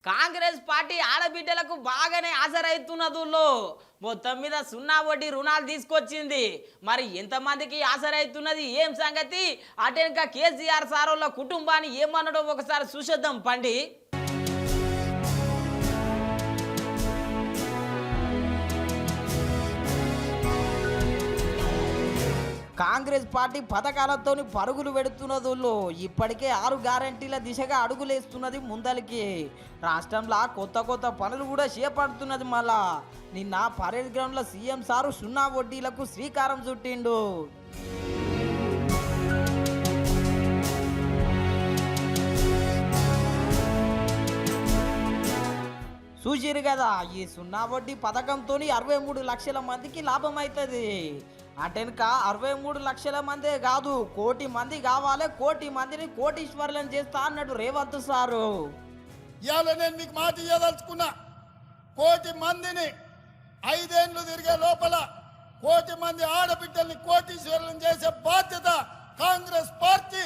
Congress party ఆడబిడ్డలకు బాగానే ఆసరైతున్నదుల్లో మొత్తం మీద సున్నా వడ్డీ రుణాలు తీసుకొచ్చింది. మరి ఎంతమందికి ఆసరైతున్నది ఏం సంగతి? అటెనక కేసీఆర్ సారోళ్ళ కుటుంబాన్ని ఏమన్నడో ఒకసారి చూసేద్దాం పండి. కాంగ్రెస్ పార్టీ పథకాలతో పరుగులు పెడుతున్నదుల్లో ఇప్పటికే 6 గ్యారంటీల దిశగా అడుగులేస్తున్నది ముందలికి. రాష్ట్రంలో కొత్త పనులు కూడా చేపడుతున్నది. మళ్ళా నిన్న పరేడ్ గ్రౌండ్లో సీఎం సారు సున్నా వడ్డీలకు శ్రీకారం చుట్టిండు. చూసిరు కదా, ఈ సున్నా వడ్డీ పథకంతో 63 లక్షల మందికి లాభం అవుతుంది. అటెనక 63 లక్షల మందే కాదు, 1 కోటి మంది కావాలి, 1 కోటి మందిని కోటీశ్వర్లను చేస్తా అన్నాడు రేవంత్ సారు. ఇవాళ నేను మీకు మాట ఇవ్వదలుచుకున్నా, 1 కోటి మందిని 5 ఏళ్ళు తిరిగే లోపల 1 కోటి మంది ఆడబిడ్డల్ని కోటీశ్వర్లను చేసే బాధ్యత కాంగ్రెస్ పార్టీ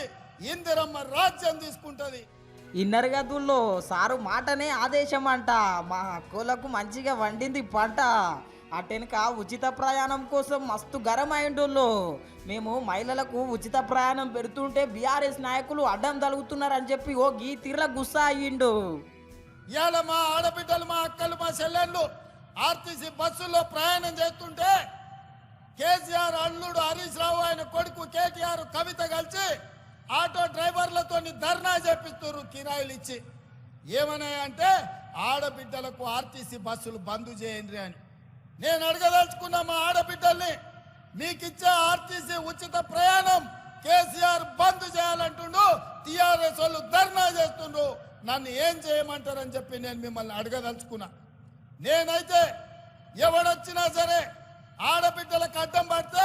ఇందిరమ్మ రాజ్యం తీసుకుంటది. ఇన్నర్ గదుల్లో సారు మాటనే ఆదేశం అంట. మా హక్కులకు మంచిగా వండింది పంట. అటెనక ఉచిత ప్రయాణం కోసం మస్తు గరం అయిండోళ్ళు. మేము మహిళలకు ఉచిత ప్రయాణం పెడుతుంటే బీఆర్ఎస్ నాయకులు అడ్డం తలుగుతున్నారని చెప్పి ఓ గీ తీర్ల గుస్సా అయ్యిండు. ఇవాళ మా ఆడబిడ్డలు, మా అక్కలు, మా చెల్లెళ్ళు ఆర్టీసీ బస్సుల్లో ప్రయాణం చేస్తుంటే కేసీఆర్ అల్లుడు హరీష్ రావు, ఆయన కొడుకు కేటీఆర్, కవిత కలిసి ఆటో డ్రైవర్లతో ధర్నా చేపిస్తారు కిరాయిలు ఇచ్చి. ఏమన్నాయంటే ఆడబిడ్డలకు ఆర్టీసీ బస్సులు బంద్ చేయండి అని. నేను అడగదలుచుకున్నా మా ఆడబిడ్డల్ని, మీకిచ్చే ఆర్టీసీ ఉచిత ప్రయాణం కేసీఆర్ బంద్ చేయాలంటుండు, టీఆర్ఎస్ వాళ్ళు ధర్నా చేస్తుండ్రు, నన్ను ఏం చేయమంటారని చెప్పి నేను మిమ్మల్ని అడగదలుచుకున్నా. నేనైతే ఎవడొచ్చినా సరే ఆడబిడ్డలకు అడ్డం పడితే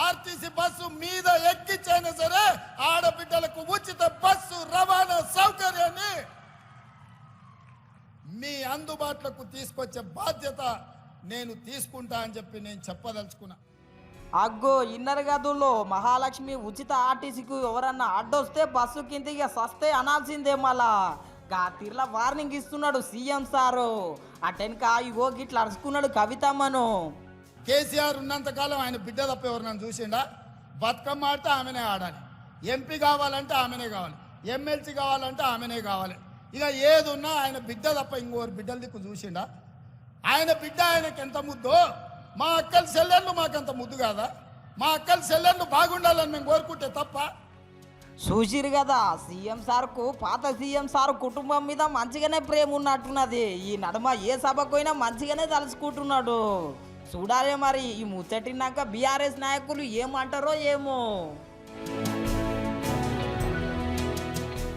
ఆర్టీసీ బస్సు మీద ఎక్కించైనా సరే ఆడబిడ్డలకు ఉచిత బస్సు రవాణా సౌకర్యాన్ని మీ అందుబాటులోకి తీసుకొచ్చే బాధ్యత నేను తీసుకుంటా అని చెప్పి నేను చెప్పదలుచుకున్నా. అగ్గో ఇన్నర్ గదుల్లో మహాలక్ష్మి ఉచిత ఆర్టీసీకి ఎవరన్నా అడ్డొస్తే బస్సు కిందికి సస్తే అనాల్సిందే. మళ్ళా గా తీర్ల వార్నింగ్ ఇస్తున్నాడు సీఎం సారు. అటెనక ఇగో గిట్లా అరుచుకున్నాడు కవితమ్మను. కేసీఆర్ ఉన్నంతకాలం ఆయన బిడ్డ తప్ప ఎవరు చూసిండా? బతుకమ్మ ఆడితే ఆమెనే ఆడాలి, ఎంపీ కావాలంటే ఆమెనే కావాలి, ఎమ్మెల్సీ కావాలంటే ఆమెనే కావాలి. ఇక ఏది ఉన్నా ఆయన బిడ్డ తప్ప ఇంకోరు బిడ్డల దిక్కు చూసిండా? ఆయన బిడ్డ ఆయనకి ఎంత ముద్దో, మా అక్కల చెల్లెళ్ళు మాకంత ముద్దు కాదా? మా అక్కల చెల్లెళ్ళు బాగుండాలని మేము కోరుకుంటే తప్ప. చూసిరు కదా, సీఎం సార్కు పాత సీఎం సార్ కుటుంబం మీద మంచిగానే ప్రేమ ఉన్నట్టున్నది. ఈ నడుమ ఏ సభకు పోయినా మంచిగానే తలుచుకుంటున్నాడు. చూడాలి మరి ఈ ముచ్చటినాక బీఆర్ఎస్ నాయకులు ఏమంటారో ఏమో.